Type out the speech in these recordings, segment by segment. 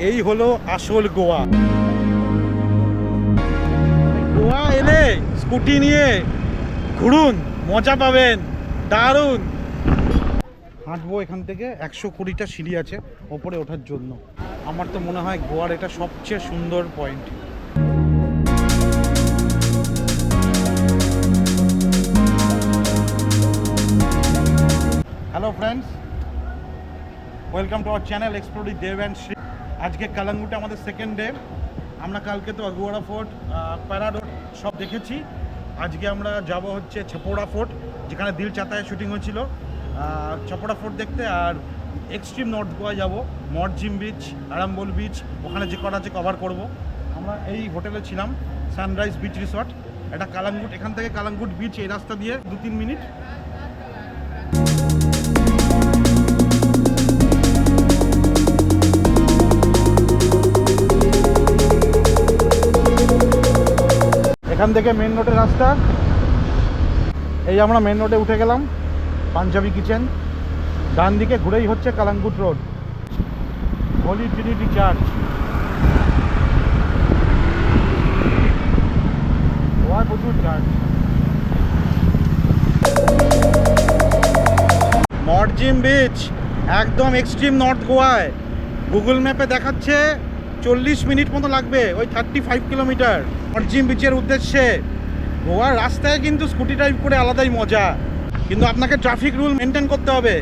এই হলো আসল গোয়া। গোয়া এলে স্কুটি নিয়ে ঘুরুন, মজা পাবেন, দারুণ। হাঁটবো এখান থেকে 120টা সিঁড়ি আছে ওপরে ওঠার জন্য। আমার তো মনে হয় গোয়ার এটা সবচেয়ে সুন্দর point. Hello friends, welcome to our channel explore with Dev and Shri. আজকে কালাঙ্গুটে আমাদের সেকেন্ড ডে। আমরা কালকে তো আগুয়ারা ফোর্ট, প্যারাডোর সব দেখেছি। আজকে আমরা যাব হচ্ছে ছপোড়া ফোর্ট, যেখানে দিল চাতায় শুটিং হয়েছিল। ছপোড়া ফোর্ট দেখতে। আর এক্সট্রিম নর্থ গোয়া যাব, মরজিম বিচ, আরাম্বল বিচ, ওখানে যে কটা আছে কভার করব। আমরা এই হোটেলে ছিলাম, সানরাইজ বিচ রিসর্ট। এটা কালাঙ্গুট, এখান থেকে কালাঙ্গুট বিচ এই রাস্তা দিয়ে 2-3 মিনিট। এখান থেকে মেন রোডের রাস্তা। এই আমরা মেন রোডে উঠে গেলাম, পাঞ্জাবি কিচেন। ডান দিকে ঘুরেই হচ্ছে Calangute road, Holy Trinity Church. গোয়ায় প্রচুর চার্চ। মরজিম বিচ একদম এক্সট্রিম নর্থ গোয়ায়। গুগল ম্যাপে দেখাচ্ছে 40 মিনিট মতো লাগবে, ওই 35 কিলোমিটার মরজিম বিচের উদ্দেশ্যে। গোয়ার রাস্তায় কিন্তু স্কুটি ড্রাইভ করে আলাদাই মজা, কিন্তু আপনাকে ট্রাফিক রুল মেনটেন করতে হবে।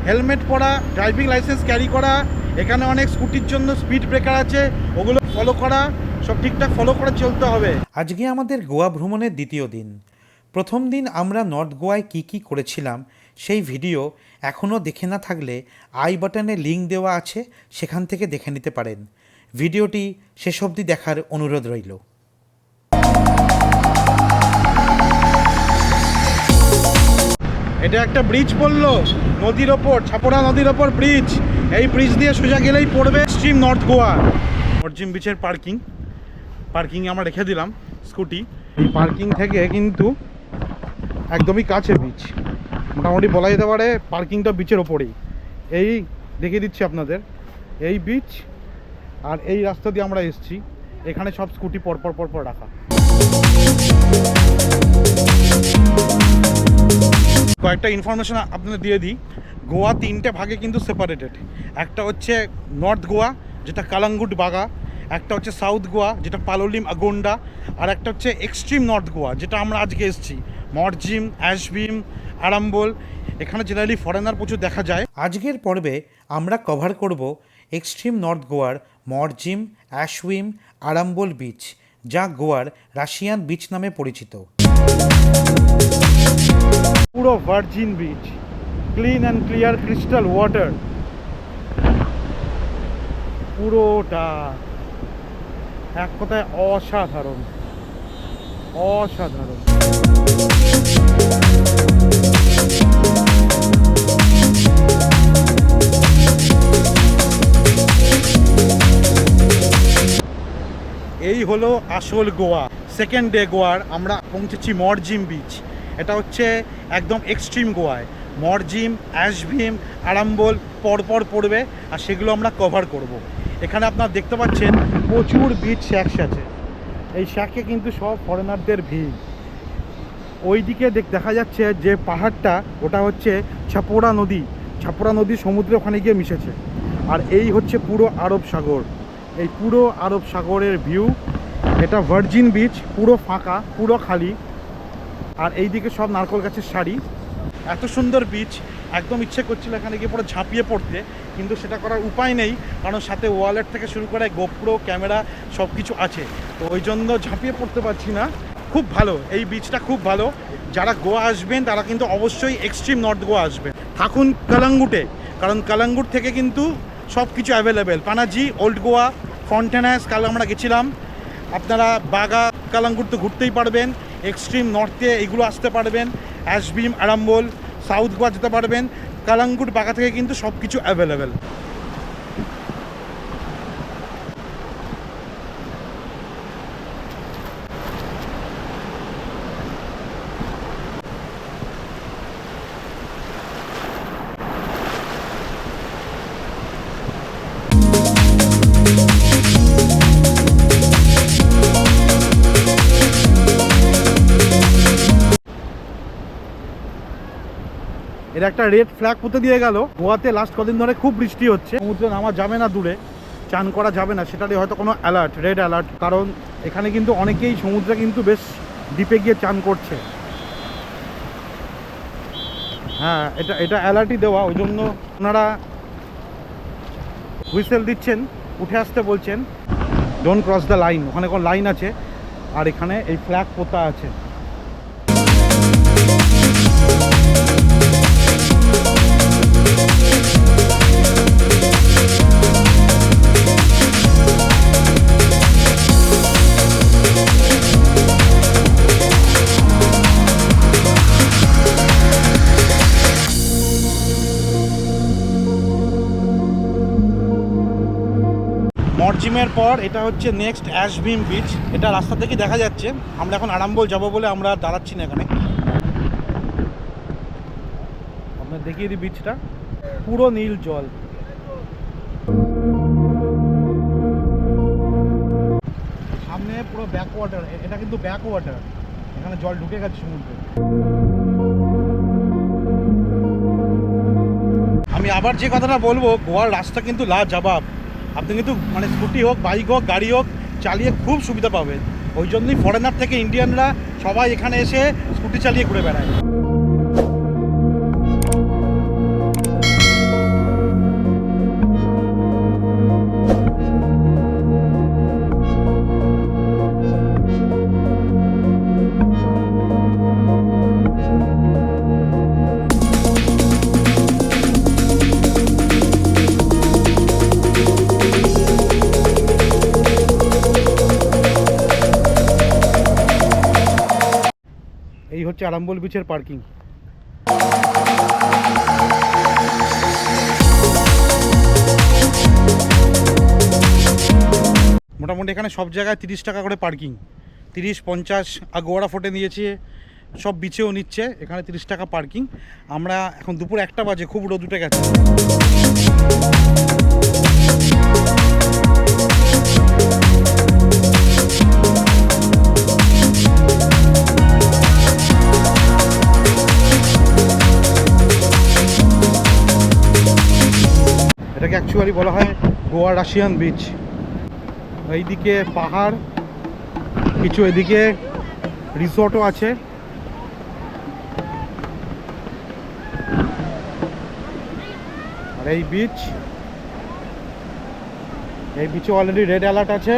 হেলমেট পরা, ড্রাইভিং লাইসেন্স ক্যারি করা, এখানে অনেক স্কুটির জন্য স্পিড ব্রেকার আছে, ওগুলো ফলো করা, সব ঠিকঠাক ফলো করে চলতে হবে। আজকে আমাদের গোয়া ভ্রমণের দ্বিতীয় দিন। প্রথম দিন আমরা নর্থ গোয়ায় কী করেছিলাম সেই ভিডিও এখনও দেখে না থাকলে আই বাটনে লিঙ্ক দেওয়া আছে, সেখান থেকে দেখে নিতে পারেন। ভিডিওটি শেষ অবধি দেখার অনুরোধ রইল। এটা একটা ব্রিজ পড়লো নদীর ওপর, ছাপড়া নদীর ওপর ব্রিজ। এই ব্রিজ দিয়ে সোজা গেলেই পড়বে এক্সট্রিম নর্থ গোয়া। মরজিম বিচের পার্কিংয়ে আমরা রেখে দিলাম স্কুটি। এই পার্কিং থেকে কিন্তু একদমই কাছে বিচ, মোটামুটি বলা যেতে পারে পার্কিংটা বিচের ওপরেই। এই দেখিয়ে দিচ্ছি আপনাদের, এই বিচ আর এই রাস্তা দিয়ে আমরা এসেছি। এখানে সব স্কুটি পরপর রাখা। কয়েকটা ইনফরমেশন আপনাদের দিয়ে দিই। গোয়া 3টে ভাগে কিন্তু সেপারেটেড। একটা হচ্ছে নর্থ গোয়া, যেটা কালাঙ্গুট বাগা। একটা হচ্ছে সাউথ গোয়া, যেটা পালোলিম আগোন্ডা। আর একটা হচ্ছে এক্সট্রিম নর্থ গোয়া, যেটা আমরা আজকে এসেছি, মরজিম, অ্যাশবিম, আরাম্বল। এখানে জেনারেলি ফরেনার প্রচুর দেখা যায়। আজকের পর্বে আমরা কভার করব এক্সট্রিম নর্থ গোয়ার মরজিম, অ্যাশউইম, আরাম্বল বিচ, যা গোয়ার রাশিয়ান বিচ নামে পরিচিত। পুরো virgin beach, clean and clear crystal water পুরোটা। এক কথায় অসাধারণ। এই হলো আসল গোয়া। সেকেন্ড ডে গোয়ার আমরা পৌঁছেছি মরজিম বিচ। এটা হচ্ছে একদম এক্সট্রিম গোয়ায়। মরজিম, অ্যাশবিম, আরাম্বল পরপর পড়বে, আর সেগুলো আমরা কভার করব। এখানে আপনারা দেখতে পাচ্ছেন প্রচুর বিচ শ্যাকস আছে। এই শ্যাকে কিন্তু সব ফরেনারদের ভিড়। ওই দিকে দেখা যাচ্ছে যে পাহাড়টা, ওটা হচ্ছে ছাপোড়া নদী সমুদ্রে ওখানে গিয়ে মিশেছে। আর এই হচ্ছে পুরো আরব সাগর, এই পুরো আরব সাগরের ভিউ। এটা ভার্জিন বিচ, পুরো ফাঁকা, পুরো খালি। আর এই দিকে সব নারকেল গাছের সারি। এত সুন্দর বিচ, একদম ইচ্ছে করছিল এখানে গিয়ে পুরো ঝাঁপিয়ে পড়তে, কিন্তু সেটা করার উপায় নেই, কারণ সাথে ওয়ালেট থেকে শুরু করে গোপ্রো ক্যামেরা সব কিছু আছে। তো ওই জন্য ঝাঁপিয়ে পড়তে পারছি না। খুব ভালো, এই বিচটা খুব ভালো। যারা গোয়া আসবেন তারা কিন্তু অবশ্যই এক্সট্রিম নর্থ গোয়া আসবেন। থাকুন কালাঙ্গুটে, কারণ কালাঙ্গুট থেকে কিন্তু সব কিছু অ্যাভেলেবেল। পানাজি, ওল্ড গোয়া, ফন্টেনাস কাল আমরা গেছিলাম। আপনারা বাগা, কালাঙ্গুট তো ঘুরতেই পারবেন। এক্সট্রিম নর্থে এইগুলো আসতে পারবেন। অ্যাশবিম, আরাম্বল, সাউথ গোয়া যেতে পারবেন। কালাঙ্গুট বাগা থেকে কিন্তু সব কিছু অ্যাভেলেবেল। এর একটা রেড ফ্ল্যাগ পুঁতে দিয়ে গেল। গোয়াতে লাস্ট কদিন ধরে খুব বৃষ্টি হচ্ছে, সমুদ্রে নামা যাবে না, দূরে চান করা যাবে না, সেটারই হয়তো কোনো অ্যালার্ট, রেড অ্যালার্ট। কারণ এখানে কিন্তু অনেকেই সমুদ্রে কিন্তু বেশ ডিপে গিয়ে চান করছে। হ্যাঁ, এটা অ্যালার্টই দেওয়া, ওই জন্য ওনারা হুইসেল দিচ্ছেন, উঠে আসতে বলছেন। ডোন্ট ক্রস দ্য লাইন, ওখানে কোনো লাইন আছে, আর এখানে এই ফ্ল্যাগ পোতা আছে। মরজিমের পর এটা হচ্ছে নেক্সট অ্যাশবিম বিচ। এটা রাস্তা থেকে দেখা যাচ্ছে। আমরা এখন আরাম্বল যাব বলে আমরা দাঁড়াচ্ছি না এখানে। আপনার দেখিয়ে দিই বিচটা, পুরো নীল জল। সামনে পুরো ব্যাক ওয়াটার, এটা কিন্তু ব্যাক ওয়াটার, এখানে জল ঢুকে গেছে সমুদ্রে। আমি আবার যে কথাটা বলবো, গোয়ার রাস্তা কিন্তু লাজবাব। আপনি কিন্তু মানে স্কুটি হোক, বাইক হোক, গাড়ি হোক, চালিয়ে খুব সুবিধা পাবেন। ওই জন্যই ফরেনার থেকে ইন্ডিয়ানরা সবাই এখানে এসে স্কুটি চালিয়ে ঘুরে বেড়ায়। এই হচ্ছে আরাম্বল বিচের পার্কিং। মোটামুটি এখানে সব জায়গায় 30 টাকা করে পার্কিং, 30, 50। আগোয়ারা ফোর্টে নিয়েছে, সব বিচেও নিচ্ছে, এখানে 30 টাকা পার্কিং। আমরা এখন দুপুর 1টা বাজে, খুব রোদ উঠে গেছে। এটাকে অ্যাকচুয়ালি বলা হয় গোয়া রাশিয়ান বিচ। এইদিকে পাহাড়, কিছু এদিকে রিসর্টও আছে। আর এই বিচে অলরেডি রেড অ্যালার্ট আছে।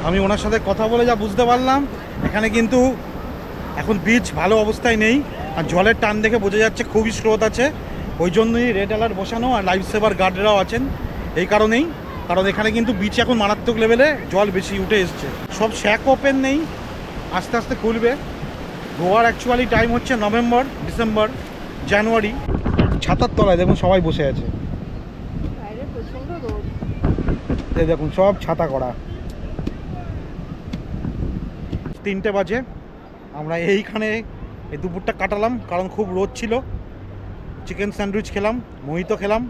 আমি ওনার সাথে কথা বলে যা বুঝতে পারলাম, এখানে কিন্তু এখন বিচ ভালো অবস্থায় নেই, আর জলের টান দেখে বোঝা যাচ্ছে খুবই স্রোত আছে। ওই জন্যই রেড অ্যালার্ট বসানো, আর লাইফ সেভার গার্ডরাও আছেন এই কারণেই। কারণ এখানে কিন্তু বিচ এখন মারাত্মক লেভেলে জল বেশি উঠে এসছে। সব শ্যাক ওপেন নেই, আস্তে আস্তে খুলবে। গোয়ার অ্যাকচুয়ালি টাইম হচ্ছে নভেম্বর, ডিসেম্বর, জানুয়ারি। ছাতার তলায় দেখুন সবাই বসে আছে, এই দেখুন সব ছাতা করা। 3টে বাজে, আমরা এইখানে এই দুপুরটা কাটালাম, কারণ খুব রোদ ছিল। চিকেন স্যান্ডউইচ খেলাম, মোহিতো খেলাম,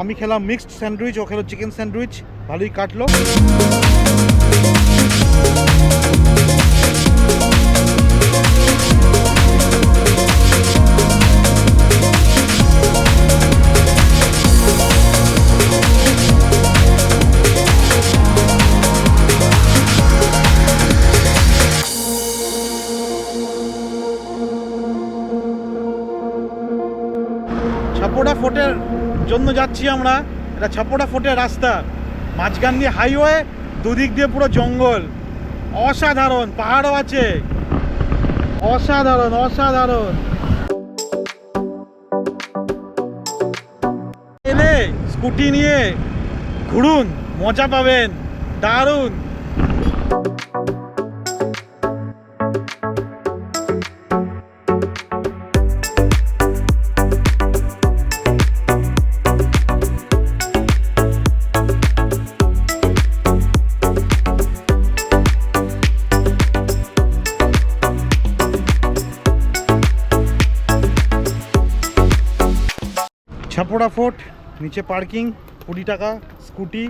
আমি খেলাম মিক্সড স্যান্ডউইচ, ও খেলো চিকেন স্যান্ডউইচ, ভালোই কাটলো। ছাপোড়া ফোর্টের জন্য যাচ্ছি আমরা। এটা ছাপোড়া ফোর্টের রাস্তা, মাঝখান দিয়ে হাইওয়ে, দুদিক দিয়ে পুরো জঙ্গল। অসাধারণ, পাহাড়ও আছে, অসাধারণ অসাধারণ। এলে স্কুটি নিয়ে ঘুরুন, মজা পাবেন, দারুণ। ছাপড়া ফোর্ট, নিচে পার্কিং 20 টাকা, স্কুটি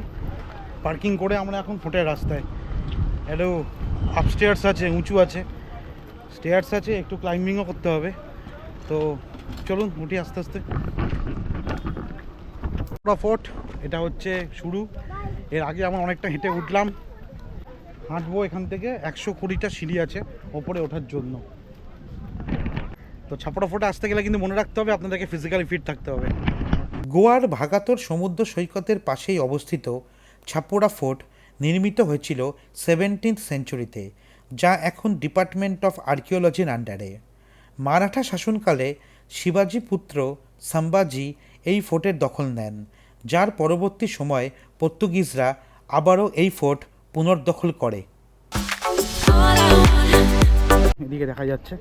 পার্কিং করে আমরা এখন ফোর্টের রাস্তায়। একটু আপস্টেয়ার্স আছে, উঁচু আছে, স্টেয়ার্স আছে, একটু ক্লাইম্বিংও করতে হবে। তো চলুন উঠি আস্তে আস্তে। ছাপড়া ফোর্ট এটা হচ্ছে শুরু। এর আগে আমরা অনেকটা হেঁটে উঠলাম, হাঁটবো এখান থেকে। 120টা সিঁড়ি আছে ওপরে ওঠার জন্য। তো ছাপড়া ফোর্টে আসতে গেলে কিন্তু মনে রাখতে হবে আপনাদেরকে ফিজিক্যালি ফিট থাকতে হবে। গোয়ার ভাগাতোর সমুদ্র সৈকতের পাশেই অবস্থিত ছাপোরা ফোর্ট নির্মিত হয়েছিল 17th সেঞ্চুরিতে, যা এখন ডিপার্টমেন্ট অফ আর্কিওলজির আন্ডারে। মারাঠা শাসনকালে শিবাজি পুত্র সাম্বাজি এই ফোর্টের দখল নেন, যার পরবর্তী সময়ে পর্তুগিজরা আবারও এই ফোর্ট পুনর্দখল করে। এদিকে দেখা যাচ্ছে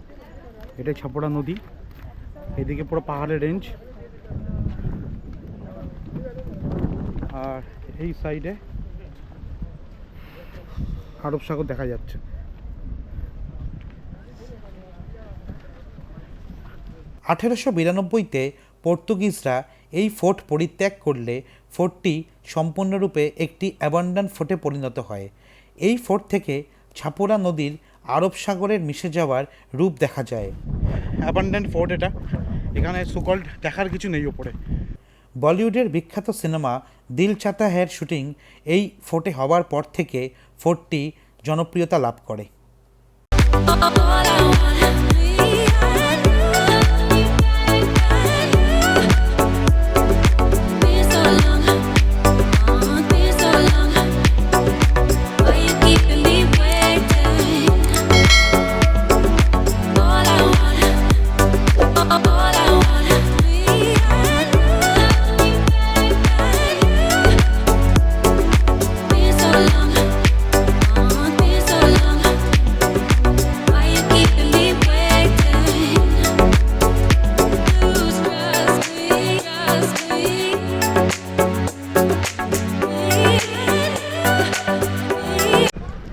এটাই ছাপড়া নদী, এদিকে পুরো পাহাড়ের রেঞ্জ, আর এই সাইডে আরব সাগর দেখা যাচ্ছে। 1892-তে পর্তুগিজরা এই ফোর্ট পরিত্যাগ করলে ফোর্টটি সম্পূর্ণরূপে একটি অ্যাবান্ডান ফোর্টে পরিণত হয়। এই ফোর্ট থেকে ছাপোরা নদীর আরব সাগরের মিশে যাওয়ার রূপ দেখা যায়। অ্যাবান্ডেন্ট ফোর্ট এটা, এখানে সুকল্ড দেখার কিছু নেই ওপরে। বলিউডের বিখ্যাত সিনেমা দিল চাহতা হ্যার শুটিং এই ফোর্টে হওয়ার পর থেকে ফোর্টটি জনপ্রিয়তা লাভ করে।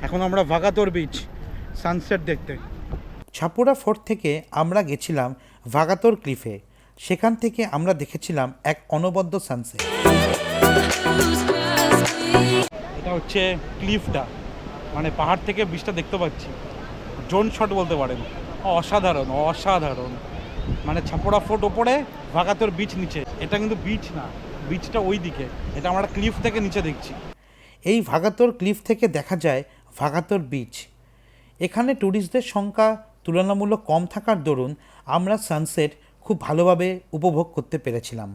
এখন আমরা ভাগাতোর বিচ সানসেট দেখতে। ছাপোরা ফোর্ট থেকে আমরা গেছিলাম ভাগাতোর ক্লিফে। সেখান থেকে আমরা দেখেছিলাম এক অনবদ্য সানসেট। এটা হচ্ছে ক্লিফটা, মানে পাহাড় থেকে বিচটা দেখতে পাচ্ছি। ড্রোন শট বলতে পারেন। অসাধারণ অসাধারণ, মানে ছাপড়া ফোর্ট ওপরে, ভাগাতোর বিচ নিচে। এটা কিন্তু বিচ না, বিচটা ওই দিকে, এটা আমরা ক্লিফ থেকে নিচে দেখছি। এই ভাগাতোর ক্লিফ থেকে দেখা যায় ভাগাতোর বিচ। এখানে ট্যুরিস্টদের সংখ্যা তুলনামূলক কম থাকার দরুন আমরা সানসেট খুব ভালোভাবে উপভোগ করতে পেরেছিলাম।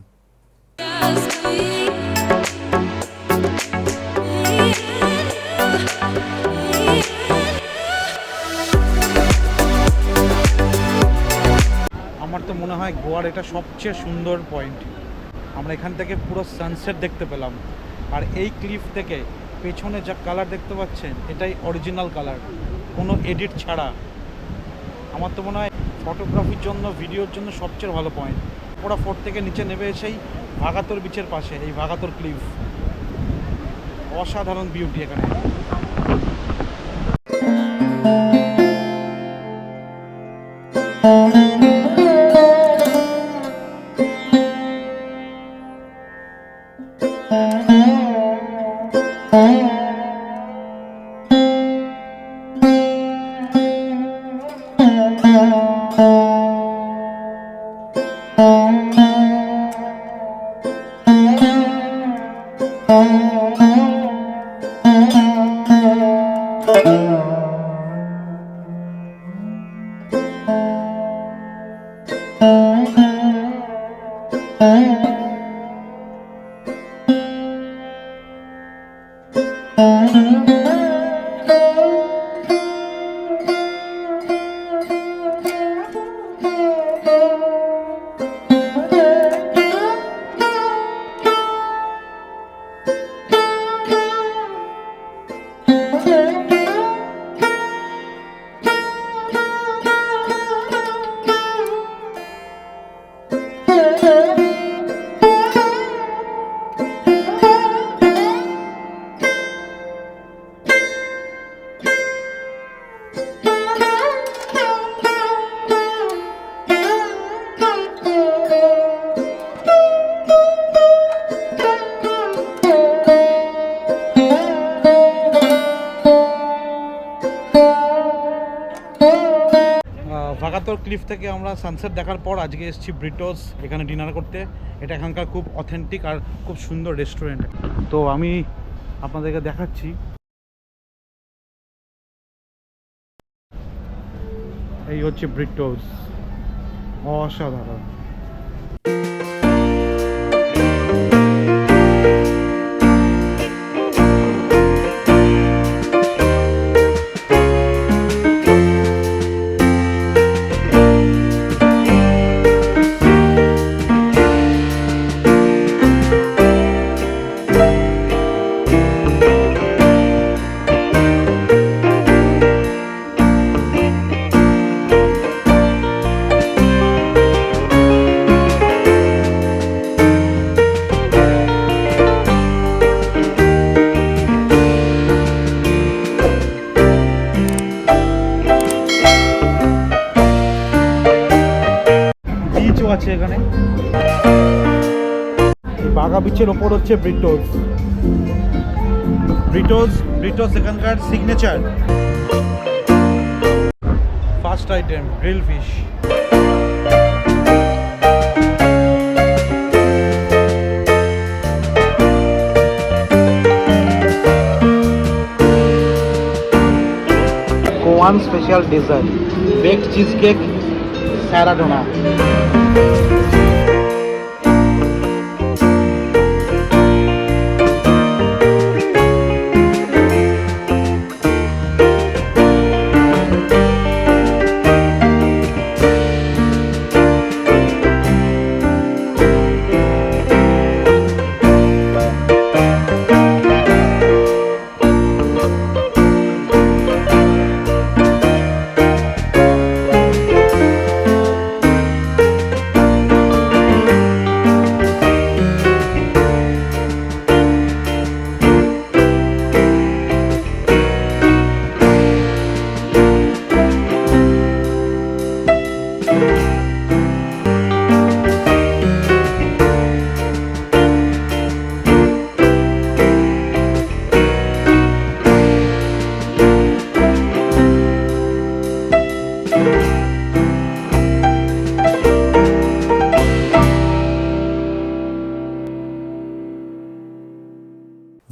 আমার তো মনে হয় গোয়ার এটা সবচেয়ে সুন্দর পয়েন্ট। আমরা এখান থেকে পুরো সানসেট দেখতে পেলাম, আর এই ক্লিফ থেকে পেছনে যা কালার দেখতে পাচ্ছেন এটাই অরিজিনাল কালার, কোনো এডিট ছাড়া। আমার তো মনে হয় ফটোগ্রাফির জন্য, ভিডিওর জন্য সবচেয়ে ভালো পয়েন্ট। পুরো ফোর্ট থেকে নিচে নেমে এসেই ভাগাতোর বিচের পাশে এই ভাগাতোর ক্লিফ, অসাধারণ বিউটি এখানে। ক্লিফ থেকে আমরা সানসেট দেখার পর আজকে এসেছি ব্রিটোস এখানে ডিনার করতে। এটা এখানকার খুব অথেন্টিক আর খুব সুন্দর রেস্টুরেন্ট। তো আমি আপনাদেরকে দেখাচ্ছি। এই হচ্ছে ব্রিটোস, অসাধারণ। বিচও আছে এখানে। বাগা বিচের ওপর হচ্ছে ব্রিটোস। ব্রিটোস এখানকার signature first item grill fish. Goan special dessert baked cheesecake স্যারাডোনা।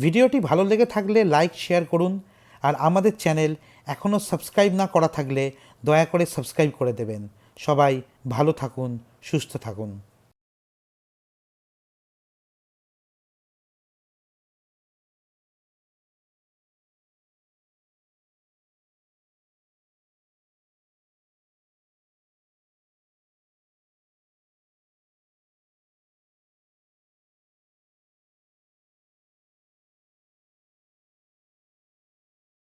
ভিডিওটি ভালো লেগে থাকলে লাইক শেয়ার করুন, আর আমাদের চ্যানেল এখনও সাবস্ক্রাইব না করা থাকলে দয়া করে সাবস্ক্রাইব করে দেবেন। সবাই ভালো থাকুন, সুস্থ থাকুন।